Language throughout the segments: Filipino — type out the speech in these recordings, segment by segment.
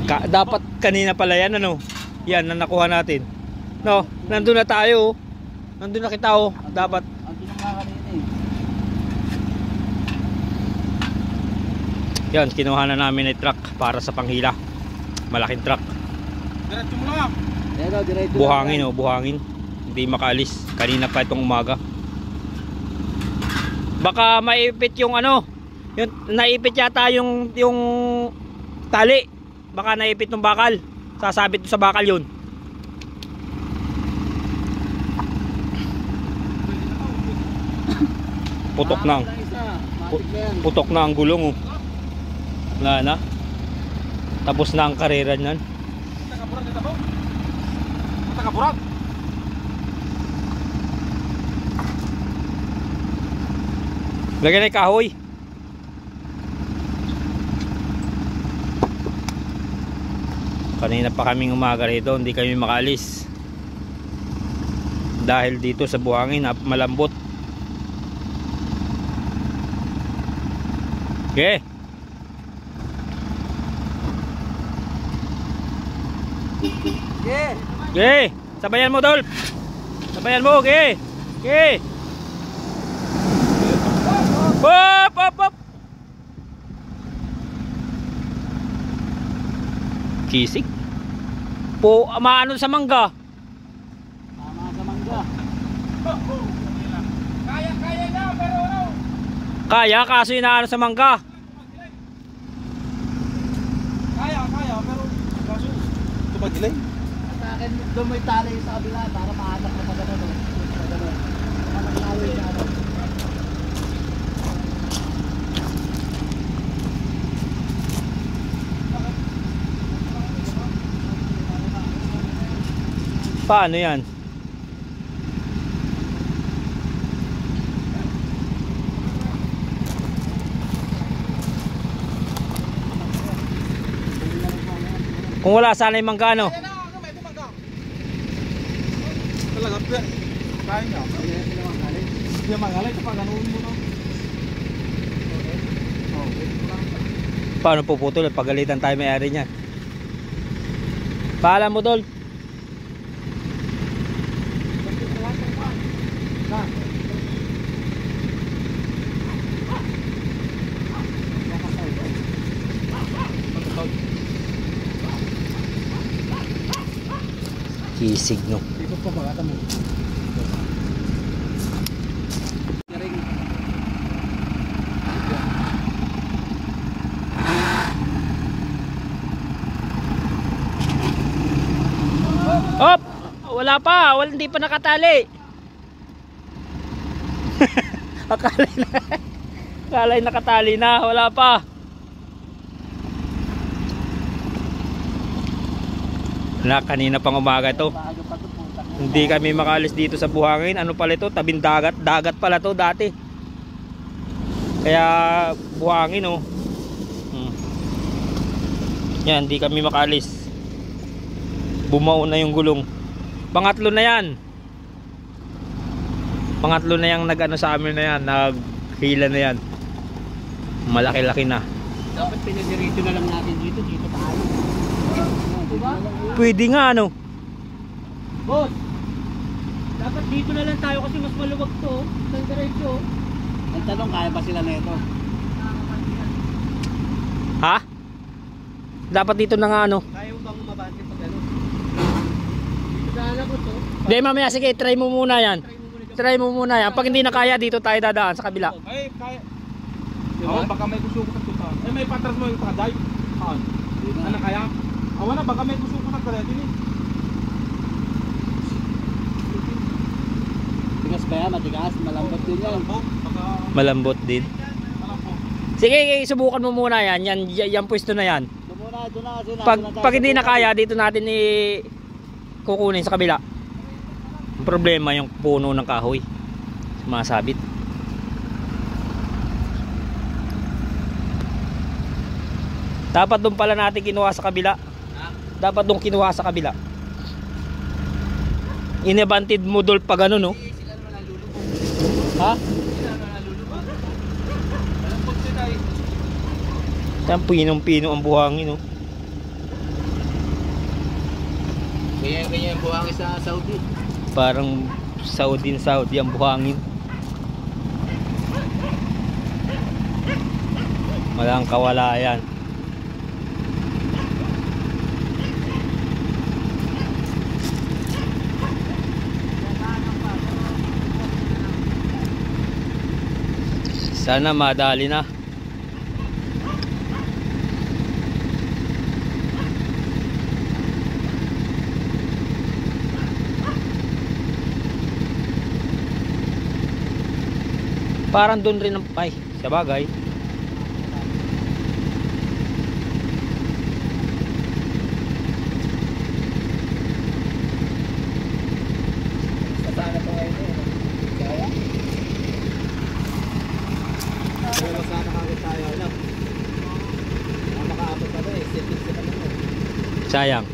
Dapat kanina pala yan, ano? Yan, na nakuha natin. No, nandun na tayo. Nandun na kita, oh. Dapat. Andun na nga kanina eh. Yan, kinuha na namin ay truck para sa panghila. Malaking truck. Diretso mo lang. Diretso. Buhangin, oh, buhangin. Hindi makaalis. Kanina pa itong umaga. Baka maipit yung ano, yung naipit yata yung tali. Baka naipit ng bakal. Sasabit sa bakal yun. Putok na. Putok na ang gulong, oh. Wala na. Tapos na ang karera niyan. Takapuran. Lagyan na kahoy. Kanina pa kaming umaga rito, hindi kami makaalis. Dahil dito sa buhangin, malambot. Okay. Yeah. Okay. Sabayan mo, Dolph. Sabayan mo, okay. Okay. Hop, hop, hop. Kisik. Po, maano sa mangga. Tama sa mangga. Kaya na, pero ano? Kaya, kaso inaano sa mangga. Kaya, pero kaso tumagilay. At akin, doon mo italay sa kabila para mahanap na magano. Mahanap na ano. Paano yan? Kung wala sana yung mangga, ano? Talaga, kaya niya. Hindi mangalay kapag ganoon mo na. Paano puputol at pagalitan tayo may-ari niya? Paalam mo, Dol. Kisig, no? Ikot pa ba kata mo? Hop! Wala pa, hindi pa nakatali. Akala nakatali na, wala pa. Kanina pang umaga ito. Hindi kami makaalis dito sa buhangin. Ano pala ito? Tabing dagat. Dagat pala to dati. Kaya buhangin, oh. Yan, hindi kami makaalis. Bumao na yung gulong. Pangatlo na yan. Pangatlo na yung nag-ano sa amin na yan. Naghila na yan. Malaki-laki na. Dapat pinadirito na lang natin dito. Dito tayo. Diba? Pwede nga, ano? Boss, dapat dito na lang tayo kasi mas maluwag to. Saan diretso? Ang tanong, kaya ba sila na ito? Ha? Dapat dito na nga, ano? Kaya mo bang umabante pag ano? Dito sana ko to. Hindi, mamaya, sige, try mo muna yan. Try mo muna yan. Pag hindi na kaya, dito tayo dadaan sa kabila. Ay, kaya. Diba? Baka may gusto ko sa tuta. Eh, may patras mo yung pakaday. Ano kaya? Awan na, baka may gusto ko sa din eh. Tigas ba yan? Matigas? Malambot din yan. Malambot din. Sige, subukan mo muna yan. Yan pwesto na yan. Pag hindi na kaya, dito natin kukunin sa kabila. Ang problema yung puno ng kahoy. Sumasabit. Dapat doon pala natin kinuha sa kabila. Dapat doon kinuha sa kabila. Inabantid mo doon pag ano, no? Ha? Yan, pinong-pino ang buhangin, no? Ganyan buhangin sa Saudi. Parang Saudi ang buhangin. Walang kawala yan. Sana madali na. Parang doon rin ang ay, sa bagay. Sana pa ngayon eh. Kaya? Pero sana kagad tayo lang. Ang makaabot pa eh. Settings na naman. Sayang.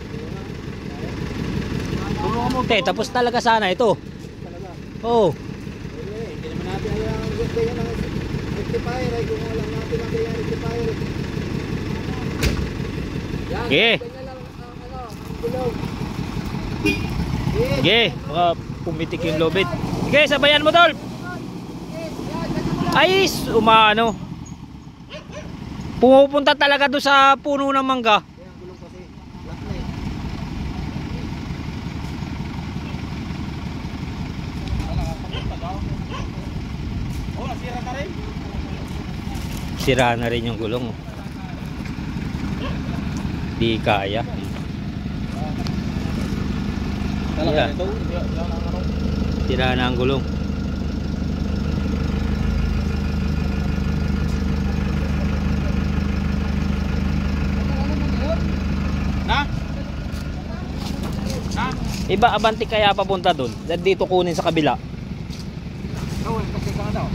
Tapos talaga sana ito. Talaga. Oh. Hindi naman natin ayaw ang ganda yan ang rectifier. Ay kung alam natin ang kaya rectifier. Yan. Okay. Ganyan lang ang ang gulaw. Sige, baka pumitik yung lobit. Sige, sabayan mo tol. Ay, umano. Pumupunta talaga doon sa puno ng mangga. Kaya ang gulong kasi. Lock na eh. Oh, nasira ka rin. Sira na rin yung gulong. Di kaya. Talaga Yeah. ito. Sira na ang gulong. Na? Na? Iba abanti kaya papunta doon. Dito kunin sa kabila. Oh, kasi ka daw.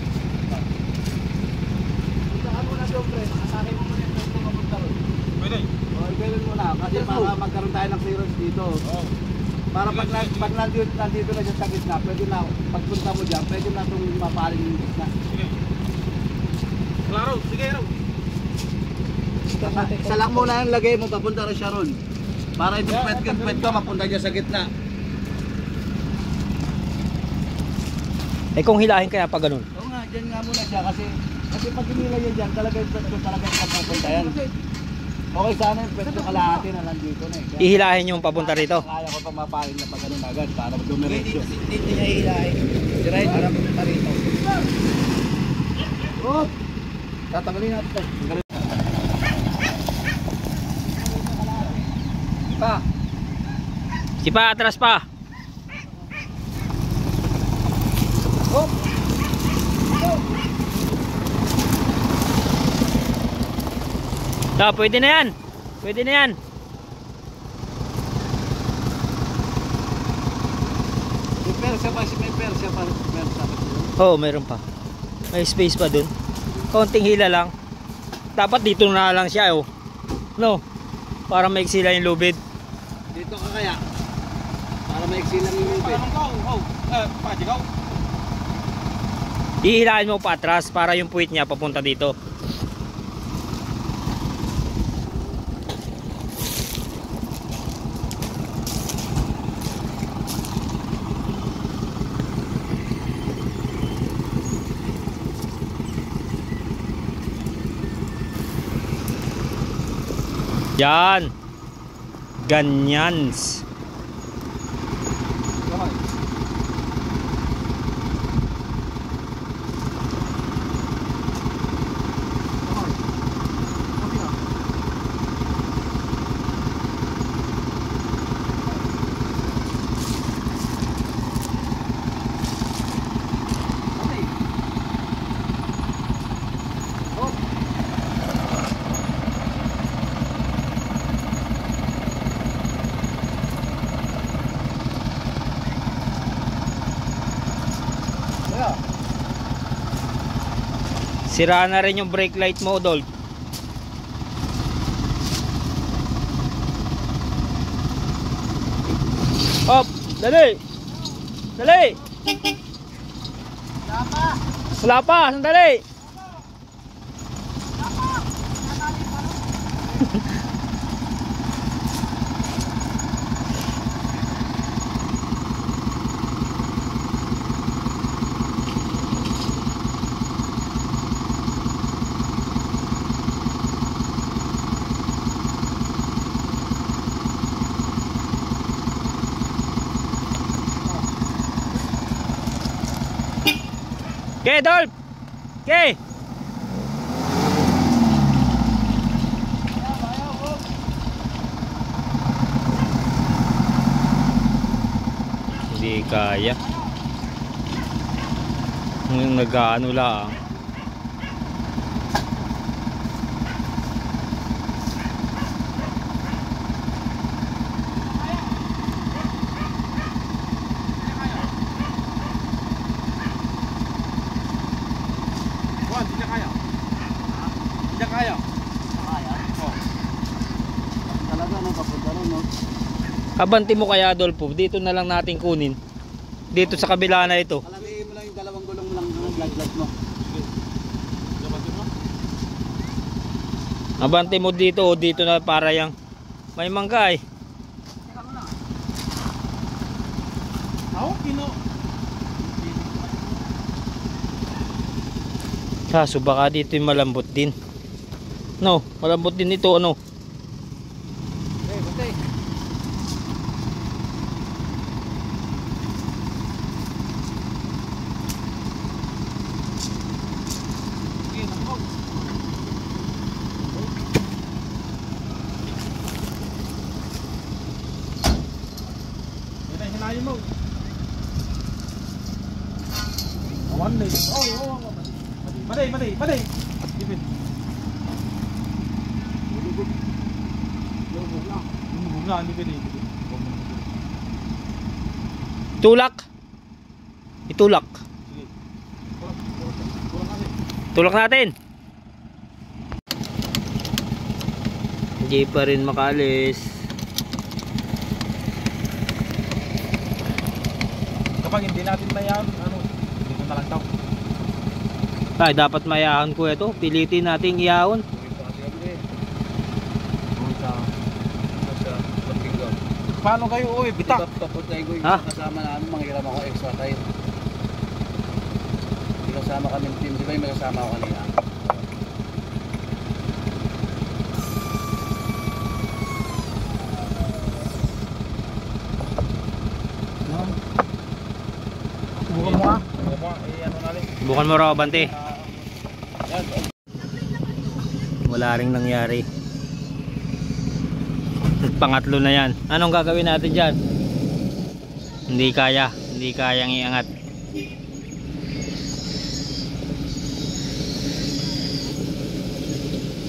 Saan mo na doon, pre? Asahin mo muna yung pwede mapunta ron. Pwede? Oo, i-pwede mo na. Kasi para magkaroon tayo ng clearance dito. Oo. Para pag nandito na dyan sa gitna, pwede na, pagpunta mo dyan, pwede na itong mapaling yung gitna. Sige. Klaro, sige raw. Isa lang muna yung lagay mo, papunta rin siya ron. Para itong pwede ka mapunta dyan sa gitna. Eh kung hilahin kaya pa ganun. Oo nga, dyan nga muna siya kasi pag hinila yan dyan, talaga yung papunta yan. Okay, sana yung pwede kalahati na nandito na eh. Ihilahin yung papunta rito. Kaya ko pa mapaling na pag ganun agad para dumiretso. Dito niya ihilahin. Diretso para pumunta rito. Oh! Tatanggalin natin. Pa! Sipa, atras pa. Oh! Pwede na yan. Pwede na yan. May persa pa si may persa pa. Oo, meron pa. May space pa dun. Konting hila lang. Dapat dito na lang siya oh. No. Para maiksi lang yung lubid. Dito ka kaya. Para maiksi lang yung lubid. Ihilahin mo pa atras para yung puwit niya papunta dito. Yan. Ganyan. Sira na rin yung brake light mo, Dol. Hop, dali. Dali. Wala pa, sandali. Okay, Dolph. Okay. Hindi kaya. Nag-ano lang. Hindi kaya. Hindi kaya. Kaya? Oo. Talaga no, papunta ron, no? Abanti mo kaya, Adolfo, dito na lang natin kunin. Dito sa kabila na ito. Alagay mo lang yung dalawang gulong mo lang ng lag mo. Abanti mo dito o dito na para yang may mangga eh. Ako, kino. Kaso baka dito yung malambot din. No, malambot din ito ano. Eh, butay. Hinayin mo. Awan na yun. Oh. Maday. Dipit. Lubog na, dipit. Tulak. Itulak. Sige. Tulak natin. Hindi pa rin makalis. Kapag hindi natin mayan, dito na lang daw. Ay, dapat mayahon ko ito. Pilitin nating iyahon. Paano kayo uwi? Bitak. Ha? Kasama namin, manghiram ako extra time. Hindi kasama kami ng team. Di ba yung may kasama ako kanina? Subukan mo nga. Bukan mo raw, Bante. Wala ring nangyari. Pangatlo na yan. Anong gagawin natin dyan? Hindi kayang iangat.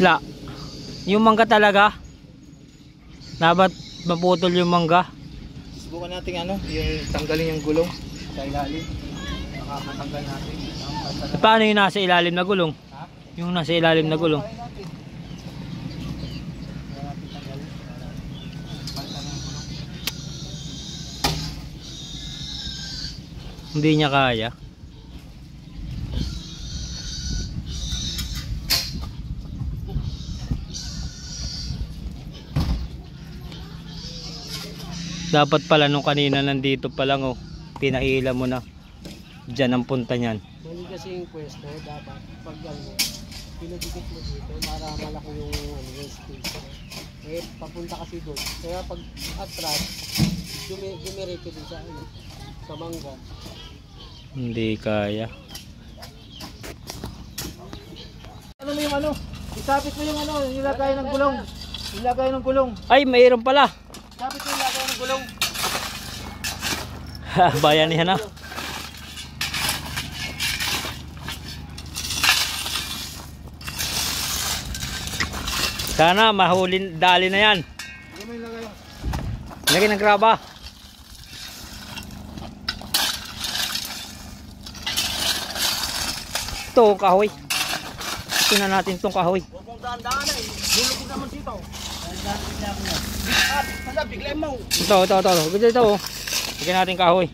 La, yung mangga talaga dapat maputol yung mangga. Subukan natin yung tanggalin yung gulong sa ilalim. Nakakatanggal natin. Paano yung nasa ilalim na gulong? Ha? Yung nasa ilalim na gulong. Hindi niya kaya. Dapat pala nung kanina nandito pa lang oh, pinahila mo na. Diyan ang punta niyan. Mali kasi yung pwesto, dapat pag pinagigit mo dito para malaki yung space. Eh, papunta kasi doon. Kaya pag atras, dumiretso din sa mangga. Hindi kaya. Ano mo yung isapit mo yung nilagay ng gulong. Nilagay ng gulong. Ay, mayroon pala. Isapit mo yung nilagay ng gulong. Bayan niya na. Sana mahulin, dali na yan. Hindi mo ilagay. Lagyan ng graba. Ito, kahoy. Tingnan natin itong kahoy. Huwag mong daan-daan eh. Bulugin naman dito. Hala, bigla mo. Ito. Ito. Oh. Lagyan natin kahoy.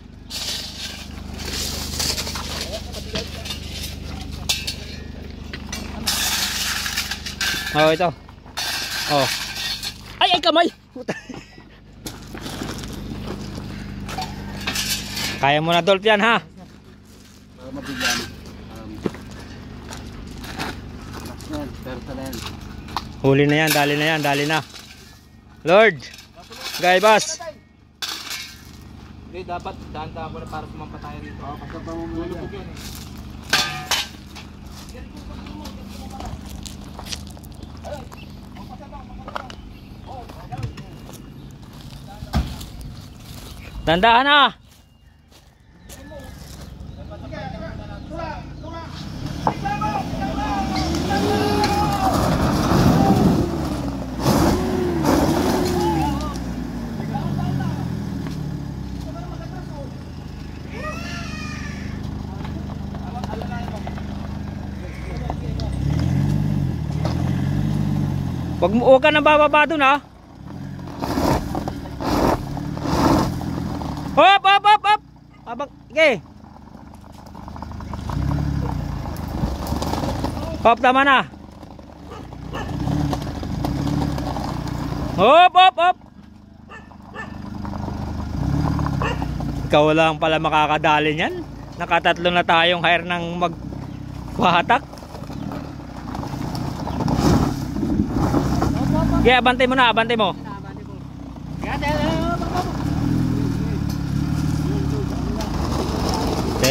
Oh, ito. Oh. Ay, kamay. Puta. Kaya mo na, Dolph, yan, ha? Para mabigyan. Huli na yan, dali na. Lord. Gaibas. Hindi, dapat daan-daan mo na para sumampatayan dito. Basta pa mo muna yan. Tandaan na. Huwag ka nang bababa dun ha. Hop, hop, hop, hop. Abang, okay. Hop, tama na. Hop, hop, hop. Ikaw lang pala makakadali niyan. Nakatatlo na tayong hire ng magwahatak. Okay, abante mo na, abante mo.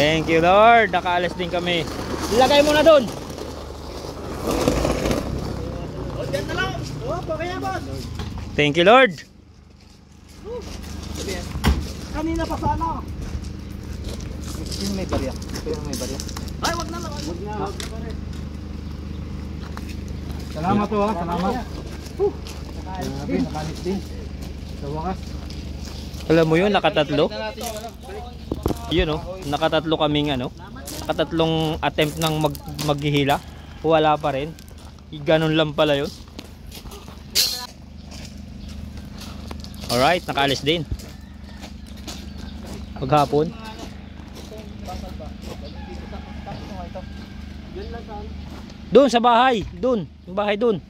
Thank you Lord, nakaalis din kami. Ilagay mo na dun. Thank you Lord. Kanina pa sana. Yung may barya. Yung may barya. Ay, wag na. Wag na. Salamat to ha, salamat. Nakalis din. Sa wakas. Alam mo yun, nakatatlo. Yun oh, nakatatlo kaming ano. Nakatatlong attempt ng maghihila. Wala pa rin. Ganun lang pala yun. Alright, nakaalis din. Maghapon. Doon sa bahay, doon, yung bahay doon.